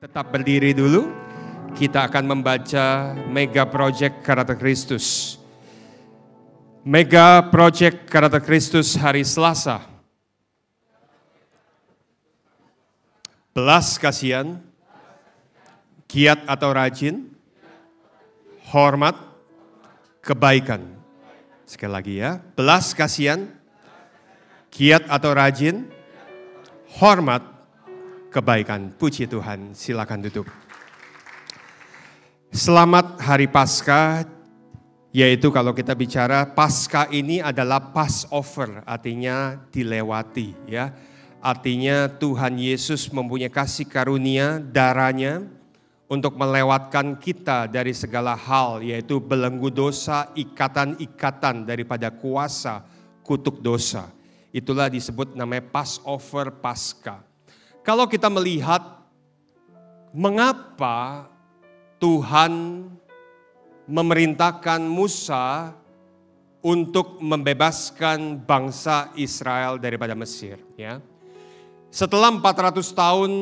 Tetap berdiri dulu, kita akan membaca Mega Project Karakter Kristus. Mega Project Karakter Kristus hari Selasa. Belas kasihan, giat atau rajin, hormat, kebaikan. Sekali lagi ya, belas kasihan, giat atau rajin, hormat, kebaikan. Puji Tuhan, silakan duduk. Selamat Hari Paskah, yaitu kalau kita bicara Paskah ini adalah Passover, artinya dilewati ya. Artinya Tuhan Yesus mempunyai kasih karunia darahnya untuk melewatkan kita dari segala hal, yaitu belenggu dosa, ikatan-ikatan daripada kuasa kutuk dosa. Itulah disebut namanya Passover, Paskah. Kalau kita melihat mengapa Tuhan memerintahkan Musa untuk membebaskan bangsa Israel daripada Mesir, ya. Setelah 400 tahun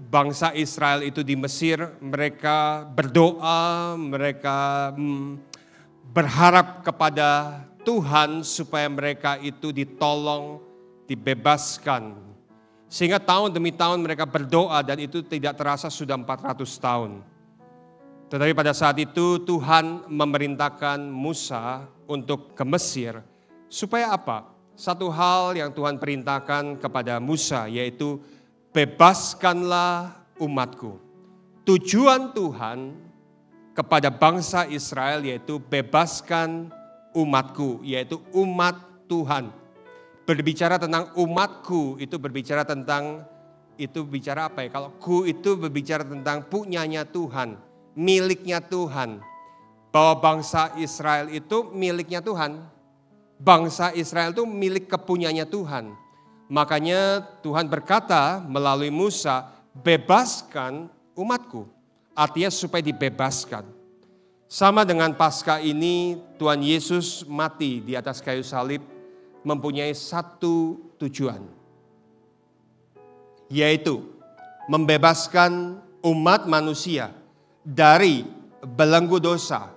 bangsa Israel itu di Mesir, mereka berdoa, mereka berharap kepada Tuhan supaya mereka itu ditolong, dibebaskan. Sehingga tahun demi tahun mereka berdoa dan itu tidak terasa sudah 400 tahun. Tetapi pada saat itu Tuhan memerintahkan Musa untuk ke Mesir. Supaya apa? Satu hal yang Tuhan perintahkan kepada Musa yaitu bebaskanlah umatku. Tujuan Tuhan kepada bangsa Israel yaitu bebaskan umatku, yaitu umat Tuhan. Berbicara tentang umatku itu berbicara tentang, itu bicara apa ya? Kalau ku itu berbicara tentang punyanya Tuhan, miliknya Tuhan. Bahwa bangsa Israel itu miliknya Tuhan. Bangsa Israel itu milik kepunyanya Tuhan. Makanya Tuhan berkata melalui Musa, bebaskan umatku. Artinya supaya dibebaskan. Sama dengan Paskah ini, Tuhan Yesus mati di atas kayu salib, mempunyai satu tujuan, yaitu membebaskan umat manusia dari belenggu dosa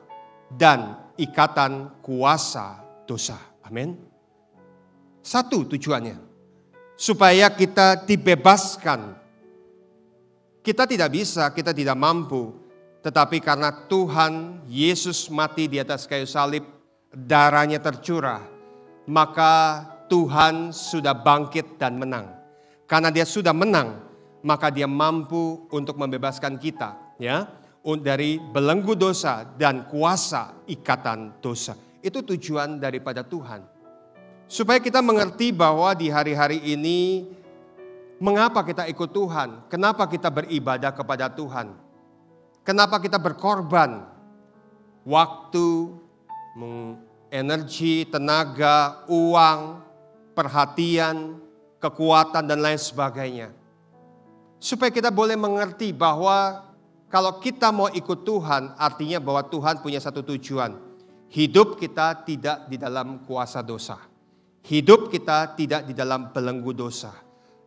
dan ikatan kuasa dosa. Amin. Satu tujuannya, supaya kita dibebaskan. Kita tidak bisa, kita tidak mampu, tetapi karena Tuhan Yesus mati di atas kayu salib, darahnya tercurah, maka Tuhan sudah bangkit dan menang. Karena dia sudah menang, maka dia mampu untuk membebaskan kita ya dari belenggu dosa dan kuasa ikatan dosa. Itu tujuan daripada Tuhan. Supaya kita mengerti bahwa di hari-hari ini mengapa kita ikut Tuhan? Kenapa kita beribadah kepada Tuhan? Kenapa kita berkorban waktu, energi, tenaga, uang, perhatian, kekuatan dan lain sebagainya. Supaya kita boleh mengerti bahwa kalau kita mau ikut Tuhan, artinya bahwa Tuhan punya satu tujuan. Hidup kita tidak di dalam kuasa dosa. Hidup kita tidak di dalam belenggu dosa.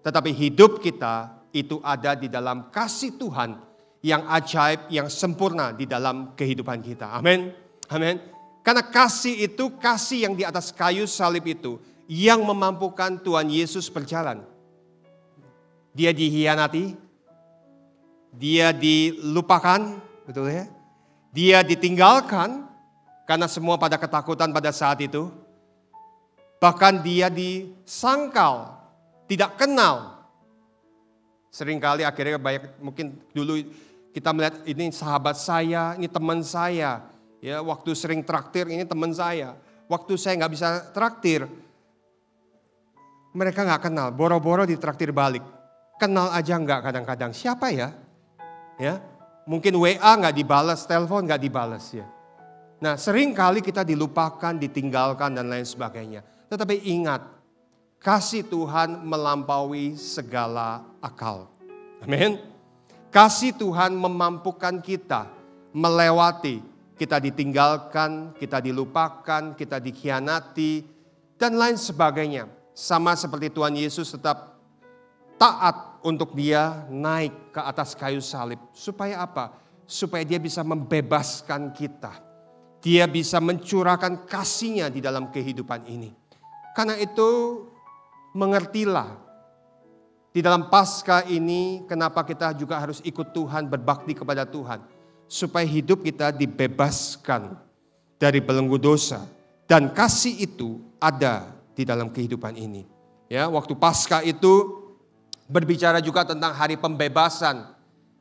Tetapi hidup kita itu ada di dalam kasih Tuhan yang ajaib, yang sempurna di dalam kehidupan kita. Amin. Amin. Karena kasih itu, kasih yang di atas kayu salib itu, yang memampukan Tuhan Yesus berjalan. Dia dihianati, dia dilupakan, betul ya? Dia ditinggalkan, karena semua pada ketakutan pada saat itu. Bahkan dia disangkal, tidak kenal. Seringkali akhirnya banyak, mungkin dulu kita melihat ini sahabat saya, ini teman saya. Ya, waktu sering traktir ini teman saya. Waktu saya nggak bisa traktir, mereka nggak kenal. Boro-boro ditraktir balik. Kenal aja nggak kadang-kadang. Siapa ya? Ya, mungkin WA nggak dibalas, telepon nggak dibalas ya. Nah, sering kali kita dilupakan, ditinggalkan dan lain sebagainya. Tetapi ingat, kasih Tuhan melampaui segala akal. Amin. Kasih Tuhan memampukan kita melewati. Kita ditinggalkan, kita dilupakan, kita dikhianati, dan lain sebagainya. Sama seperti Tuhan Yesus tetap taat untuk dia naik ke atas kayu salib. Supaya apa? Supaya dia bisa membebaskan kita. Dia bisa mencurahkan kasih-Nya di dalam kehidupan ini. Karena itu mengertilah di dalam Paskah ini kenapa kita juga harus ikut Tuhan, berbakti kepada Tuhan. Supaya hidup kita dibebaskan dari belenggu dosa. Dan kasih itu ada di dalam kehidupan ini. Ya, waktu Paskah itu berbicara juga tentang hari pembebasan,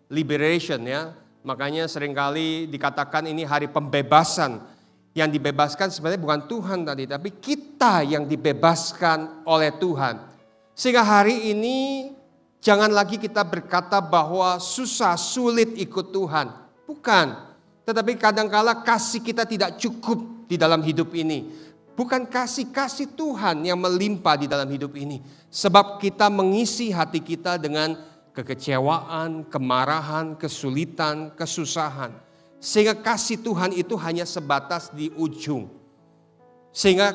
liberation ya. Makanya seringkali dikatakan ini hari pembebasan. Yang dibebaskan sebenarnya bukan Tuhan tadi, tapi kita yang dibebaskan oleh Tuhan. Sehingga hari ini jangan lagi kita berkata bahwa susah, sulit ikut Tuhan. Bukan, tetapi kadangkala kasih kita tidak cukup di dalam hidup ini. Bukan kasih Tuhan yang melimpah di dalam hidup ini. Sebab kita mengisi hati kita dengan kekecewaan, kemarahan, kesulitan, kesusahan. Sehingga kasih Tuhan itu hanya sebatas di ujung. Sehingga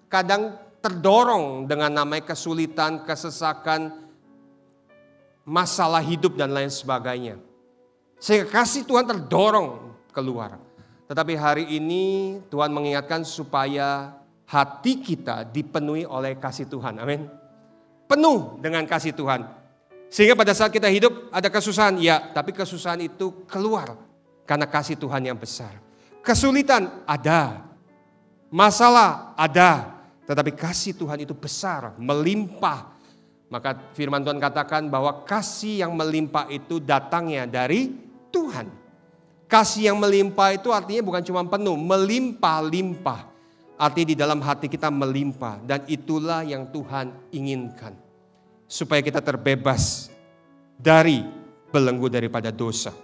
kadang terdorong dengan namanya kesulitan, kesesakan, masalah hidup dan lain sebagainya. Sehingga kasih Tuhan terdorong keluar. Tetapi hari ini Tuhan mengingatkan supaya hati kita dipenuhi oleh kasih Tuhan. Amin. Penuh dengan kasih Tuhan. Sehingga pada saat kita hidup ada kesusahan, ya, tapi kesusahan itu keluar karena kasih Tuhan yang besar. Kesulitan ada, masalah ada, tetapi kasih Tuhan itu besar, melimpah. Maka firman Tuhan katakan bahwa kasih yang melimpah itu datangnya dari Tuhan. Kasih yang melimpah itu artinya bukan cuma penuh, melimpah-limpah. Artinya di dalam hati kita melimpah, dan itulah yang Tuhan inginkan. Supaya kita terbebas dari belenggu daripada dosa.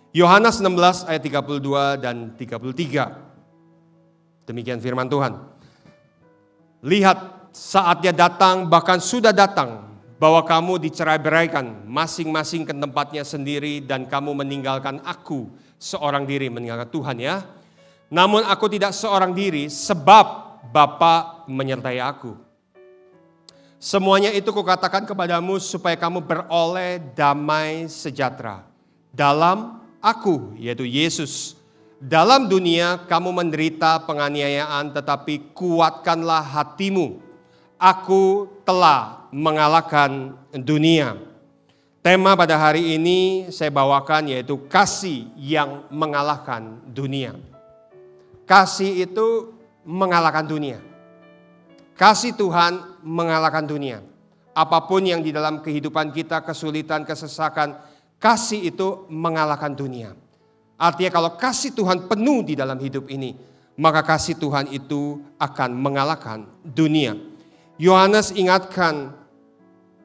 Yohanes 16 ayat 32 dan 33. Demikian firman Tuhan. Lihat, saatnya datang, bahkan sudah datang, bahwa kamu dicerai-beraikan masing-masing ke tempatnya sendiri, dan kamu meninggalkan aku seorang diri, meninggalkan Tuhan ya. Namun aku tidak seorang diri, sebab Bapa menyertai aku. Semuanya itu kukatakan kepadamu supaya kamu beroleh damai sejahtera. Dalam aku, yaitu Yesus. Dalam dunia kamu menderita penganiayaan, tetapi kuatkanlah hatimu. Aku telah mengalahkan dunia. Tema pada hari ini saya bawakan yaitu kasih yang mengalahkan dunia. Kasih itu mengalahkan dunia. Kasih Tuhan mengalahkan dunia. Apapun yang di dalam kehidupan kita, kesulitan, kesesakan, kasih itu mengalahkan dunia. Artinya kalau kasih Tuhan penuh di dalam hidup ini, maka kasih Tuhan itu akan mengalahkan dunia. Yohanes ingatkan,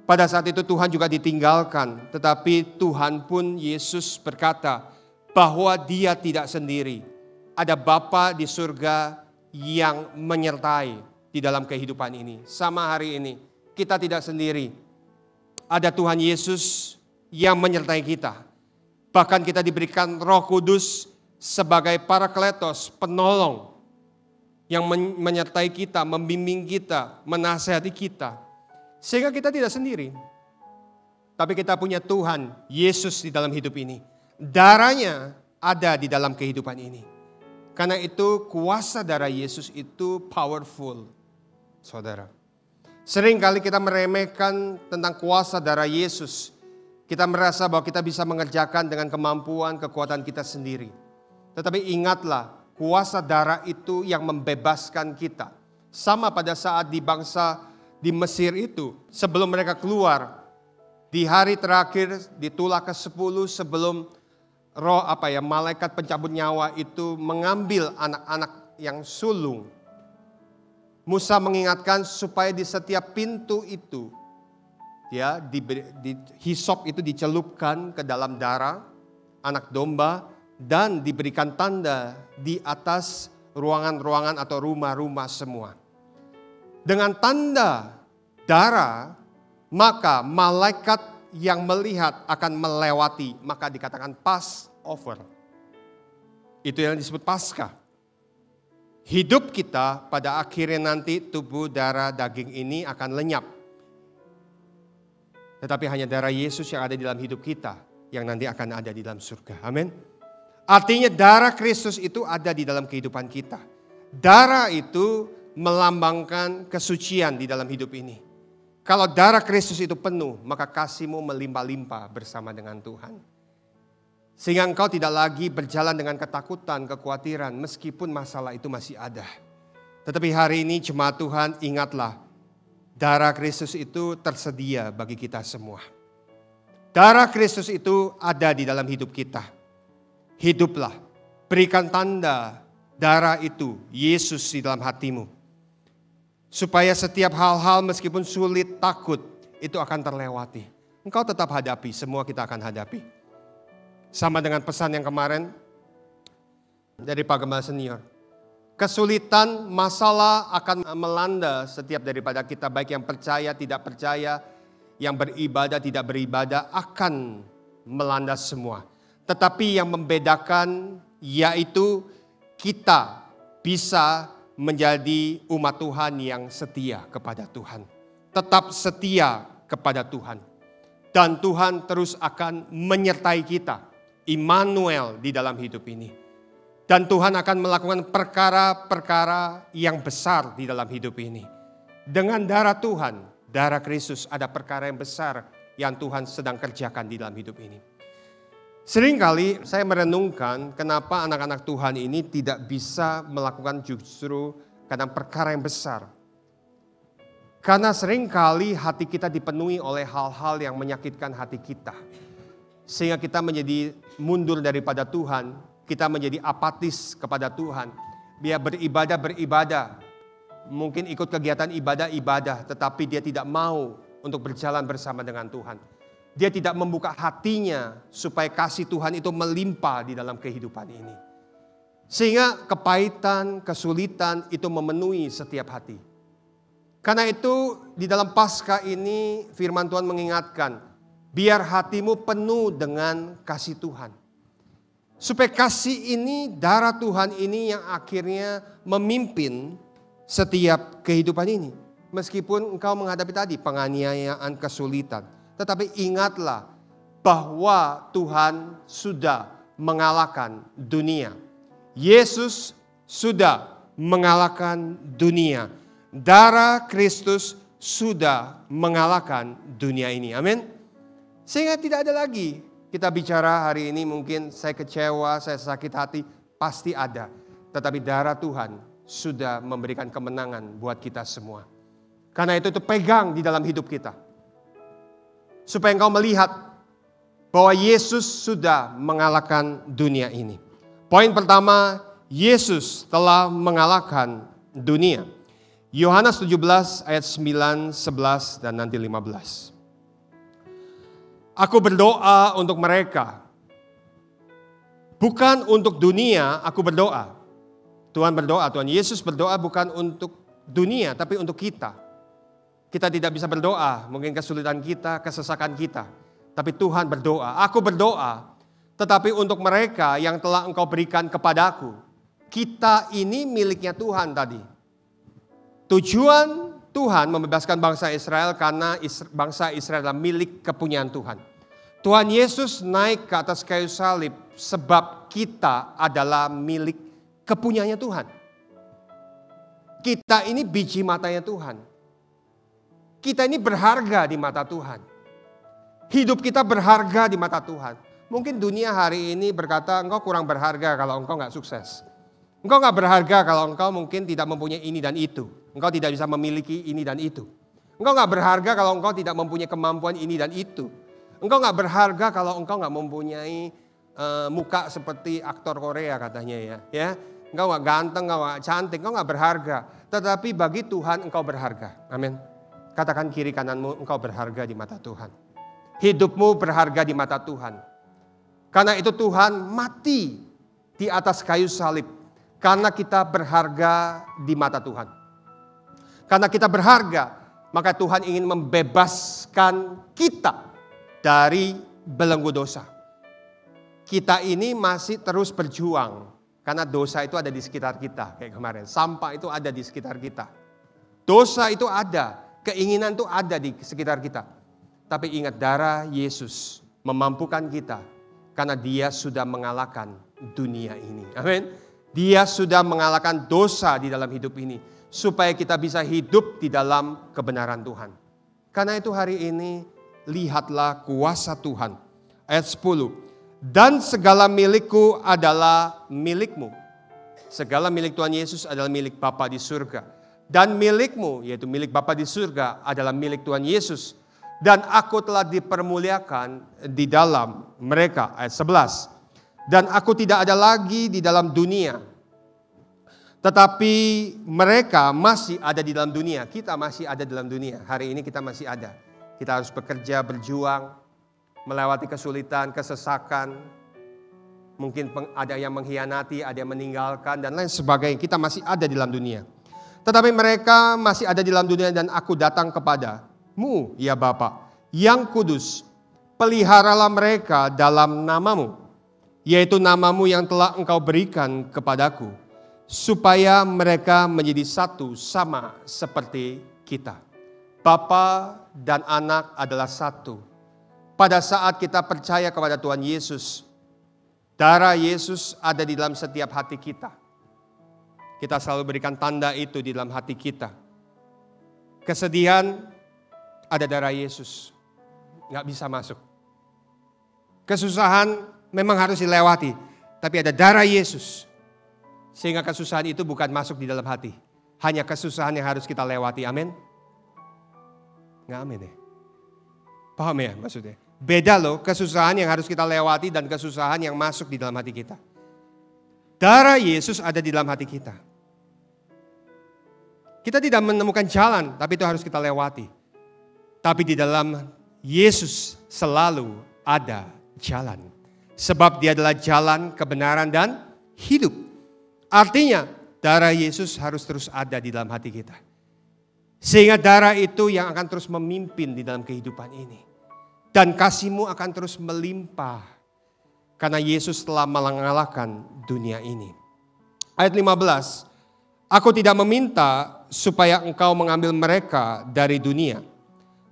pada saat itu Tuhan juga ditinggalkan, tetapi Tuhan pun, Yesus berkata bahwa dia tidak sendiri. Ada Bapa di surga yang menyertai di dalam kehidupan ini. Sama hari ini, kita tidak sendiri. Ada Tuhan Yesus yang menyertai kita. Bahkan kita diberikan Roh Kudus sebagai Parakletos, penolong yang menyertai kita, membimbing kita, menasihati kita. Sehingga kita tidak sendiri. Tapi kita punya Tuhan Yesus di dalam hidup ini. Darahnya ada di dalam kehidupan ini. Karena itu kuasa darah Yesus itu powerful. Saudara, seringkali kita meremehkan tentang kuasa darah Yesus. Kita merasa bahwa kita bisa mengerjakan dengan kemampuan, kekuatan kita sendiri. Tetapi ingatlah, kuasa darah itu yang membebaskan kita. Sama pada saat di bangsa di Mesir itu, sebelum mereka keluar, di hari terakhir, di tulah ke-10 sebelum malaikat pencabut nyawa itu mengambil anak-anak yang sulung. Musa mengingatkan supaya di setiap pintu itu, ya, hisop itu dicelupkan ke dalam darah anak domba dan diberikan tanda di atas ruangan-ruangan atau rumah-rumah semua. Dengan tanda darah, maka malaikat yang melihat akan melewati, maka dikatakan Passover. Itu yang disebut Paskah. Hidup kita pada akhirnya nanti tubuh, darah, daging ini akan lenyap. Tetapi hanya darah Yesus yang ada di dalam hidup kita yang nanti akan ada di dalam surga. Amin. Artinya darah Kristus itu ada di dalam kehidupan kita. Darah itu melambangkan kesucian di dalam hidup ini. Kalau darah Kristus itu penuh, maka kasih-Mu melimpah-limpah bersama dengan Tuhan. Sehingga engkau tidak lagi berjalan dengan ketakutan, kekhawatiran, meskipun masalah itu masih ada. Tetapi hari ini jemaat Tuhan, ingatlah, darah Kristus itu tersedia bagi kita semua. Darah Kristus itu ada di dalam hidup kita. Hiduplah, berikan tanda darah itu, Yesus di dalam hatimu. Supaya setiap hal-hal meskipun sulit, takut, itu akan terlewati. Engkau tetap hadapi, semua kita akan hadapi. Sama dengan pesan yang kemarin dari Pak Gembala Senior. Kesulitan, masalah akan melanda setiap daripada kita, baik yang percaya, tidak percaya, yang beribadah, tidak beribadah, akan melanda semua. Tetapi yang membedakan yaitu kita bisa menjadi umat Tuhan yang setia kepada Tuhan. Tetap setia kepada Tuhan. Dan Tuhan terus akan menyertai kita. Immanuel di dalam hidup ini. Dan Tuhan akan melakukan perkara-perkara yang besar di dalam hidup ini. Dengan darah Tuhan, darah Kristus, ada perkara yang besar yang Tuhan sedang kerjakan di dalam hidup ini. Seringkali saya merenungkan kenapa anak-anak Tuhan ini tidak bisa melakukan justru kadang perkara yang besar. Karena seringkali hati kita dipenuhi oleh hal-hal yang menyakitkan hati kita. Sehingga kita menjadi mundur daripada Tuhan, kita menjadi apatis kepada Tuhan. Dia beribadah, mungkin ikut kegiatan ibadah, tetapi dia tidak mau untuk berjalan bersama dengan Tuhan. Dia tidak membuka hatinya supaya kasih Tuhan itu melimpah di dalam kehidupan ini. Sehingga kepahitan, kesulitan itu memenuhi setiap hati. Karena itu di dalam Paskah ini firman Tuhan mengingatkan, biar hatimu penuh dengan kasih Tuhan. Supaya kasih ini, darah Tuhan ini yang akhirnya memimpin setiap kehidupan ini. Meskipun engkau menghadapi tadi penganiayaan, kesulitan. Tetapi ingatlah bahwa Tuhan sudah mengalahkan dunia. Yesus sudah mengalahkan dunia. Darah Kristus sudah mengalahkan dunia ini. Amin. Sehingga tidak ada lagi kita bicara hari ini mungkin saya kecewa, saya sakit hati, pasti ada. Tetapi darah Tuhan sudah memberikan kemenangan buat kita semua. Karena itu pegang di dalam hidup kita. Supaya engkau melihat bahwa Yesus sudah mengalahkan dunia ini. Poin pertama, Yesus telah mengalahkan dunia. Yohanes 17 ayat 9, 11 dan nanti 15. Aku berdoa untuk mereka. Bukan untuk dunia, aku berdoa. Tuhan berdoa, Tuhan Yesus berdoa bukan untuk dunia, tapi untuk kita. Kita tidak bisa berdoa, mungkin kesulitan kita, kesesakan kita. Tapi Tuhan berdoa, aku berdoa. Tetapi untuk mereka yang telah Engkau berikan kepadaku. Kita ini miliknya Tuhan tadi. Tujuan Tuhan membebaskan bangsa Israel karena bangsa Israel adalah milik kepunyaan Tuhan. Tuhan Yesus naik ke atas kayu salib sebab kita adalah milik kepunyaannya Tuhan. Kita ini biji matanya Tuhan. Kita ini berharga di mata Tuhan. Hidup kita berharga di mata Tuhan. Mungkin dunia hari ini berkata engkau kurang berharga kalau engkau gak sukses. Engkau gak berharga kalau engkau mungkin tidak mempunyai ini dan itu. Engkau tidak bisa memiliki ini dan itu. Engkau gak berharga kalau engkau tidak mempunyai kemampuan ini dan itu. Engkau gak berharga kalau engkau gak mempunyai muka seperti aktor Korea katanya ya. Engkau gak ganteng, engkau gak cantik, engkau gak berharga. Tetapi bagi Tuhan engkau berharga. Amin. Katakan kiri kananmu, engkau berharga di mata Tuhan. Hidupmu berharga di mata Tuhan. Karena itu Tuhan mati di atas kayu salib. Karena kita berharga di mata Tuhan. Karena kita berharga, maka Tuhan ingin membebaskan kita dari belenggu dosa. Kita ini masih terus berjuang. Karena dosa itu ada di sekitar kita. Kayak kemarin, sampah itu ada di sekitar kita. Dosa itu ada, keinginan itu ada di sekitar kita. Tapi ingat, darah Yesus memampukan kita karena dia sudah mengalahkan dunia ini. Amin. Dia sudah mengalahkan dosa di dalam hidup ini supaya kita bisa hidup di dalam kebenaran Tuhan. Karena itu hari ini lihatlah kuasa Tuhan. Ayat 10. Dan segala milikku adalah milikmu. Segala milik Tuhan Yesus adalah milik Bapa di surga. Dan milikmu, yaitu milik Bapa di surga, adalah milik Tuhan Yesus. Dan aku telah dipermuliakan di dalam mereka. Ayat 11. Dan aku tidak ada lagi di dalam dunia. Tetapi mereka masih ada di dalam dunia. Kita masih ada dalam dunia. Hari ini kita masih ada. Kita harus bekerja, berjuang, melewati kesulitan, kesesakan. Mungkin ada yang mengkhianati, ada yang meninggalkan, dan lain sebagainya. Kita masih ada di dalam dunia. Tetapi mereka masih ada di dalam dunia dan aku datang kepadamu, ya Bapa, yang kudus. Peliharalah mereka dalam namamu, yaitu namamu yang telah engkau berikan kepadaku. Supaya mereka menjadi satu sama seperti kita. Bapa dan anak adalah satu. Pada saat kita percaya kepada Tuhan Yesus, darah Yesus ada di dalam setiap hati kita. Kita selalu berikan tanda itu di dalam hati kita. Kesedihan, ada darah Yesus. Nggak bisa masuk. Kesusahan memang harus dilewati. Tapi ada darah Yesus. Sehingga kesusahan itu bukan masuk di dalam hati. Hanya kesusahan yang harus kita lewati. Amin. Nggak amin ya. Paham ya maksudnya? Beda loh kesusahan yang harus kita lewati dan kesusahan yang masuk di dalam hati kita. Darah Yesus ada di dalam hati kita. Kita tidak menemukan jalan, tapi itu harus kita lewati. Tapi di dalam Yesus selalu ada jalan. Sebab dia adalah jalan, kebenaran, dan hidup. Artinya darah Yesus harus terus ada di dalam hati kita. Sehingga darah itu yang akan terus memimpin di dalam kehidupan ini. Dan kasih-Mu akan terus melimpah. Karena Yesus telah mengalahkan dunia ini. Ayat 15. Aku tidak meminta supaya engkau mengambil mereka dari dunia.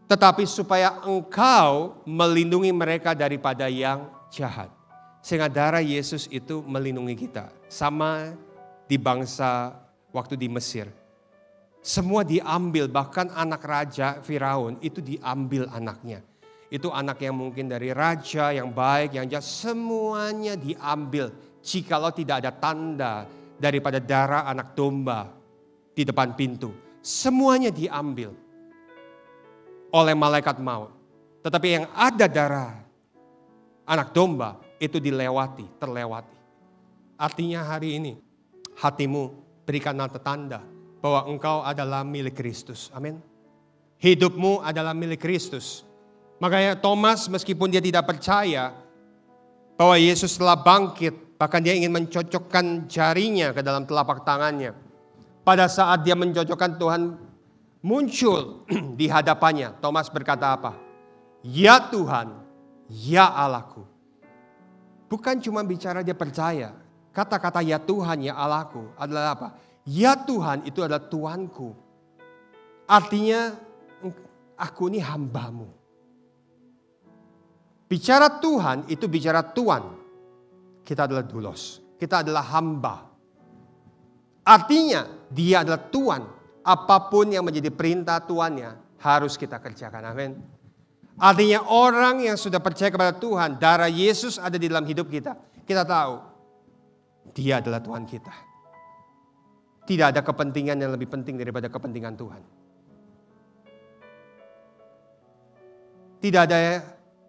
Tetapi supaya engkau melindungi mereka daripada yang jahat. Sehingga darah Yesus itu melindungi kita. Sama di bangsa waktu di Mesir. Semua diambil, bahkan anak raja Firaun itu diambil anaknya. Itu anak yang mungkin dari raja yang baik, yang jahat, semuanya diambil. Jikalau tidak ada tanda daripada darah anak domba di depan pintu. Semuanya diambil oleh malaikat maut. Tetapi yang ada darah anak domba itu terlewati. Artinya hari ini hatimu berikanlah tanda bahwa engkau adalah milik Kristus. Amin. Hidupmu adalah milik Kristus. Makanya Thomas meskipun dia tidak percaya bahwa Yesus telah bangkit, bahkan dia ingin mencocokkan jarinya ke dalam telapak tangannya. Pada saat dia mencocokkan, Tuhan muncul di hadapannya. Thomas berkata apa? Ya Tuhan, ya Allahku. Bukan cuma bicara dia percaya. Kata-kata ya Tuhan, ya Allahku adalah apa? Ya Tuhan itu adalah Tuanku. Artinya aku ini hambamu. Bicara Tuhan itu bicara Tuan. Kita adalah doulos. Kita adalah hamba. Artinya dia adalah Tuan. Apapun yang menjadi perintah Tuannya harus kita kerjakan. Amin. Artinya orang yang sudah percaya kepada Tuhan, darah Yesus ada di dalam hidup kita. Kita tahu dia adalah Tuhan kita. Tidak ada kepentingan yang lebih penting daripada kepentingan Tuhan. Tidak ada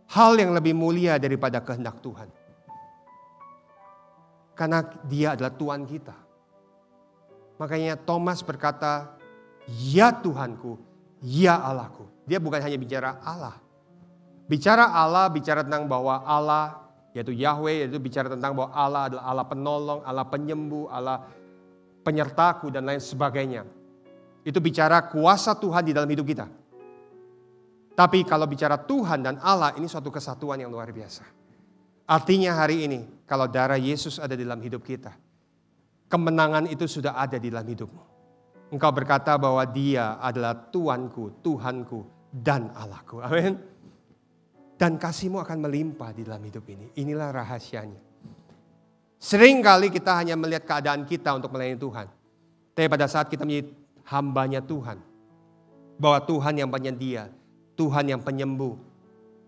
hal yang lebih mulia daripada kehendak Tuhan. Karena dia adalah Tuhan kita. Makanya Thomas berkata, ya Tuhanku, ya Allahku. Dia bukan hanya bicara Allah. Bicara Allah, bicara tentang bahwa Allah, yaitu Yahweh, yaitu bicara tentang bahwa Allah adalah Allah penolong, Allah penyembuh, Allah penyertaku, dan lain sebagainya. Itu bicara kuasa Tuhan di dalam hidup kita. Tapi kalau bicara Tuhan dan Allah, ini suatu kesatuan yang luar biasa. Artinya hari ini, kalau darah Yesus ada di dalam hidup kita, kemenangan itu sudah ada di dalam hidupmu. Engkau berkata bahwa dia adalah Tuanku, Tuhanku, dan Allahku. Amin. Dan kasih-Mu akan melimpah di dalam hidup ini. Inilah rahasianya. Sering kali kita hanya melihat keadaan kita untuk melayani Tuhan. Tapi pada saat kita menjadi hambanya Tuhan, bahwa Tuhan yang penyedia, Tuhan yang penyembuh,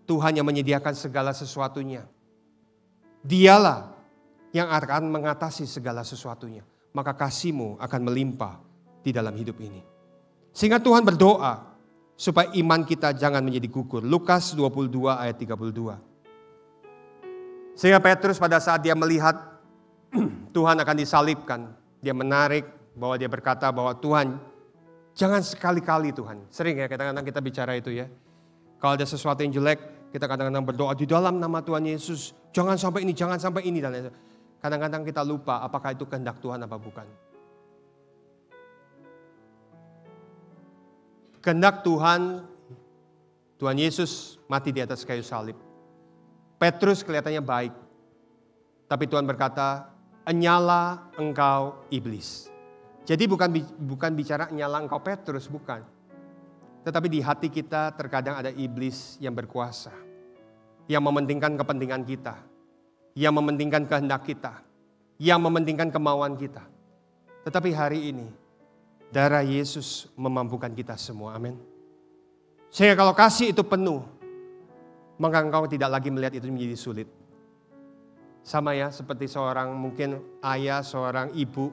Tuhan yang menyediakan segala sesuatunya. Dialah yang akan mengatasi segala sesuatunya. Maka kasih-Mu akan melimpah di dalam hidup ini. Sehingga Tuhan berdoa supaya iman kita jangan menjadi gugur. Lukas 22 ayat 32. Sehingga Petrus pada saat dia melihat Tuhan akan disalibkan, dia menarik bahwa dia berkata bahwa Tuhan, jangan sekali-kali Tuhan. Sering ya kadang-kadang kita bicara itu ya. Kalau ada sesuatu yang jelek, kita kadang-kadang berdoa di dalam nama Tuhan Yesus. Jangan sampai ini, jangan sampai ini. Dan kadang-kadang kita lupa apakah itu kehendak Tuhan apa bukan. Kehendak Tuhan, Tuhan Yesus mati di atas kayu salib. Petrus kelihatannya baik. Tapi Tuhan berkata, "Enyala engkau iblis." Jadi bukan bicara enyala engkau Petrus, bukan. Tetapi di hati kita terkadang ada iblis yang berkuasa. Yang mementingkan kepentingan kita. Yang mementingkan kehendak kita. Yang mementingkan kemauan kita. Tetapi hari ini, darah Yesus memampukan kita semua, amin. Sehingga kalau kasih itu penuh, maka engkau tidak lagi melihat itu menjadi sulit. Sama ya, seperti seorang mungkin ayah, seorang ibu.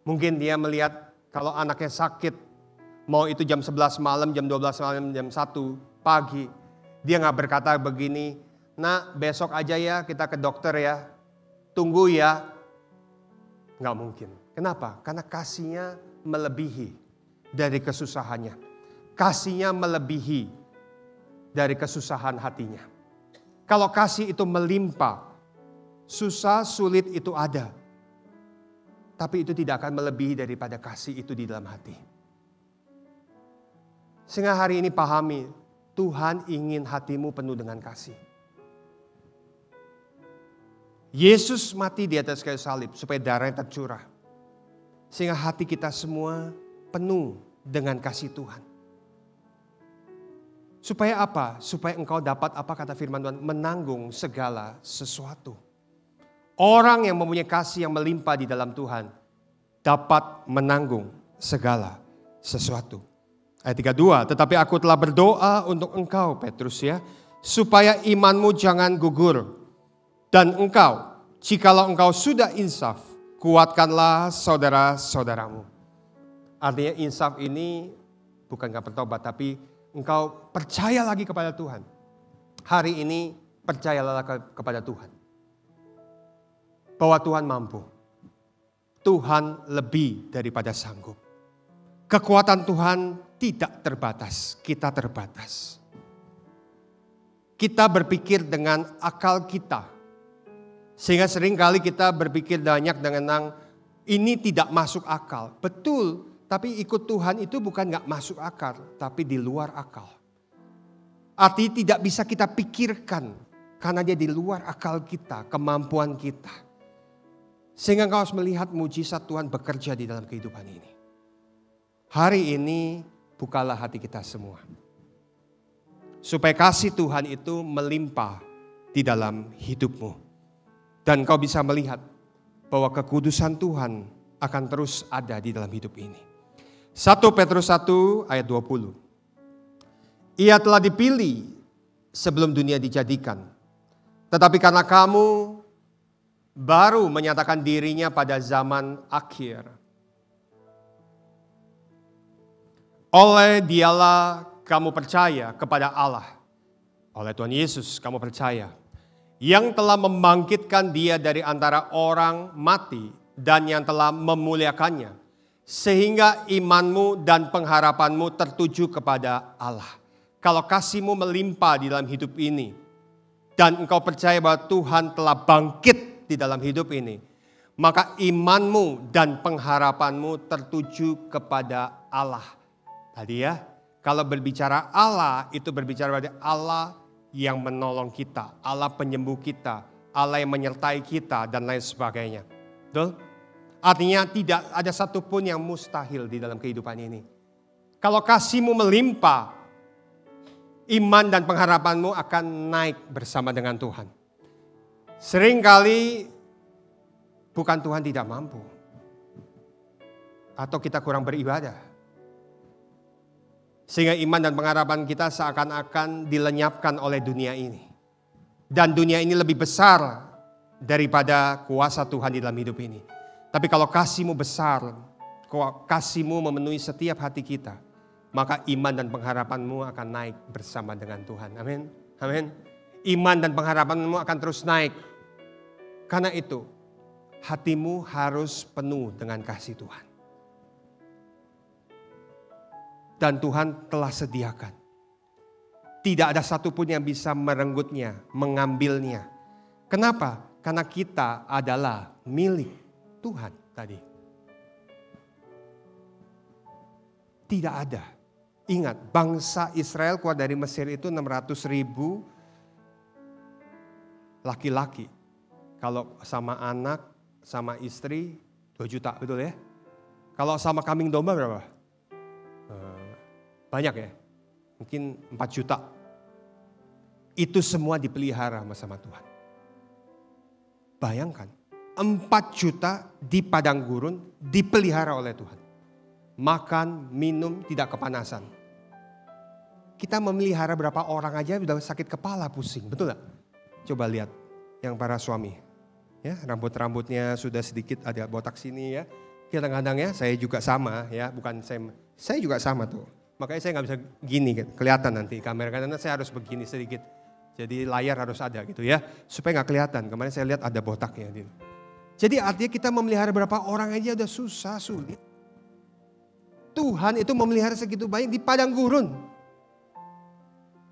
Mungkin dia melihat kalau anaknya sakit, mau itu jam 11 malam, jam 12 malam, jam 1 pagi. Dia gak berkata begini, "Nak, besok aja ya kita ke dokter ya, tunggu ya." Gak mungkin. Kenapa? Karena kasihnya melebihi dari kesusahannya. Kasihnya melebihi dari kesusahan hatinya. Kalau kasih itu melimpah, susah, sulit itu ada. Tapi itu tidak akan melebihi daripada kasih itu di dalam hati. Sehingga hari ini pahami, Tuhan ingin hatimu penuh dengan kasih. Yesus mati di atas kayu salib supaya darahnya tercurah. Sehingga hati kita semua penuh dengan kasih Tuhan. Supaya apa? Supaya engkau dapat apa kata firman Tuhan? Menanggung segala sesuatu. Orang yang mempunyai kasih yang melimpah di dalam Tuhan dapat menanggung segala sesuatu. Ayat 32, tetapi aku telah berdoa untuk engkau Petrus ya, supaya imanmu jangan gugur. Dan engkau, jikalau engkau sudah insaf, kuatkanlah saudara-saudaramu. Artinya insaf ini bukan gak bertobat, tapi engkau percaya lagi kepada Tuhan. Hari ini percayalah kepada Tuhan. Bahwa Tuhan mampu. Tuhan lebih daripada sanggup. Kekuatan Tuhan tidak terbatas, kita terbatas. Kita berpikir dengan akal kita. Sehingga seringkali kita berpikir banyak dengan ini tidak masuk akal. Betul, tapi ikut Tuhan itu bukan gak masuk akal, tapi di luar akal. Artinya tidak bisa kita pikirkan, karena dia di luar akal kita, kemampuan kita. Sehingga engkau harus melihat mujizat Tuhan bekerja di dalam kehidupan ini. Hari ini bukalah hati kita semua. Supaya kasih Tuhan itu melimpah di dalam hidupmu. Dan kau bisa melihat bahwa kekudusan Tuhan akan terus ada di dalam hidup ini. 1 Petrus 1 ayat 20. Ia telah dipilih sebelum dunia dijadikan. Tetapi karena kamu baru menyatakan dirinya pada zaman akhir. Oleh dialah kamu percaya kepada Allah. Oleh Tuhan Yesus kamu percaya. Yang telah membangkitkan dia dari antara orang mati dan yang telah memuliakannya. Sehingga imanmu dan pengharapanmu tertuju kepada Allah. Kalau kasihmu melimpah di dalam hidup ini. Dan engkau percaya bahwa Tuhan telah bangkit di dalam hidup ini. Maka imanmu dan pengharapanmu tertuju kepada Allah. Tadi ya, kalau berbicara Allah itu berbicara pada Allah yang menolong kita. Allah penyembuh kita. Allah yang menyertai kita dan lain sebagainya. Betul? Artinya tidak ada satupun yang mustahil di dalam kehidupan ini. Kalau kasihmu melimpah, iman dan pengharapanmu akan naik bersama dengan Tuhan. Seringkali bukan Tuhan tidak mampu. Atau kita kurang beribadah. Sehingga iman dan pengharapan kita seakan-akan dilenyapkan oleh dunia ini. Dan dunia ini lebih besar daripada kuasa Tuhan di dalam hidup ini. Tapi kalau kasih-Mu besar, kasih-Mu memenuhi setiap hati kita, maka iman dan pengharapan-Mu akan naik bersama dengan Tuhan. Amin. Amin. Iman dan pengharapan-Mu akan terus naik. Karena itu, hatimu harus penuh dengan kasih Tuhan. Dan Tuhan telah sediakan. Tidak ada satupun yang bisa merenggutnya, mengambilnya. Kenapa? Karena kita adalah milik Tuhan tadi. Tidak ada. Ingat, bangsa Israel keluar dari Mesir itu 600.000 laki-laki. Kalau sama anak, sama istri 2 juta, betul ya? Kalau sama kambing domba berapa? Banyak ya? Mungkin 4 juta. Itu semua dipelihara sama Tuhan. Bayangkan, 4 juta di padang gurun dipelihara oleh Tuhan. Makan, minum, tidak kepanasan. Kita memelihara berapa orang aja udah sakit kepala, pusing, betul gak? Coba lihat yang para suami. Ya, rambut-rambutnya sudah sedikit ada botak sini ya. Kadang-kadang ya saya juga sama ya, bukan saya juga sama tuh. Makanya saya nggak bisa gini, kelihatan nanti kamera, karena saya harus begini sedikit. Jadi layar harus ada gitu ya, supaya nggak kelihatan. Kemarin saya lihat ada botaknya gitu. Jadi artinya kita memelihara berapa orang aja udah susah, sulit. Tuhan itu memelihara segitu banyak di padang gurun.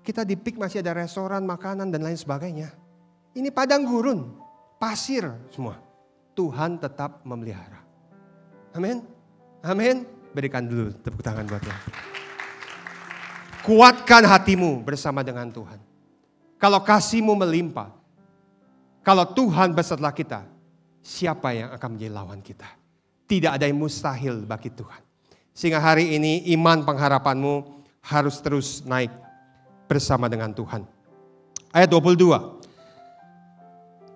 Kita di PIK masih ada restoran, makanan dan lain sebagainya. Ini padang gurun, pasir semua. Tuhan tetap memelihara. Amin. Amin. Berikan dulu tepuk tangan buat Tuhan. Kuatkan hatimu bersama dengan Tuhan. Kalau kasih-Mu melimpah, kalau Tuhan beserta kita, siapa yang akan menjadi lawan kita? Tidak ada yang mustahil bagi Tuhan. Sehingga hari ini iman pengharapanmu harus terus naik bersama dengan Tuhan. Ayat 22.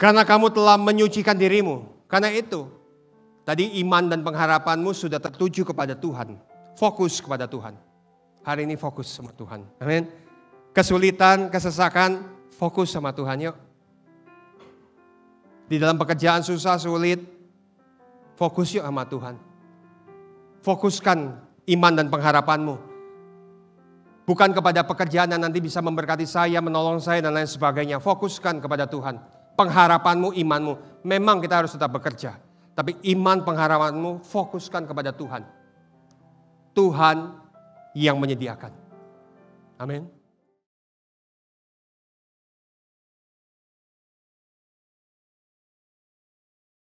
Karena kamu telah menyucikan dirimu. Karena itu, tadi iman dan pengharapanmu sudah tertuju kepada Tuhan. Fokus kepada Tuhan. Hari ini fokus sama Tuhan. Amin. Kesulitan, kesesakan, fokus sama Tuhan yuk. Di dalam pekerjaan susah, sulit, fokus yuk sama Tuhan. Fokuskan iman dan pengharapanmu. Bukan kepada pekerjaan yang nanti bisa memberkati saya, menolong saya dan lain sebagainya. Fokuskan kepada Tuhan. Pengharapanmu, imanmu. Memang kita harus tetap bekerja. Tapi iman pengharapanmu fokuskan kepada Tuhan. Tuhan yang menyediakan. Amin.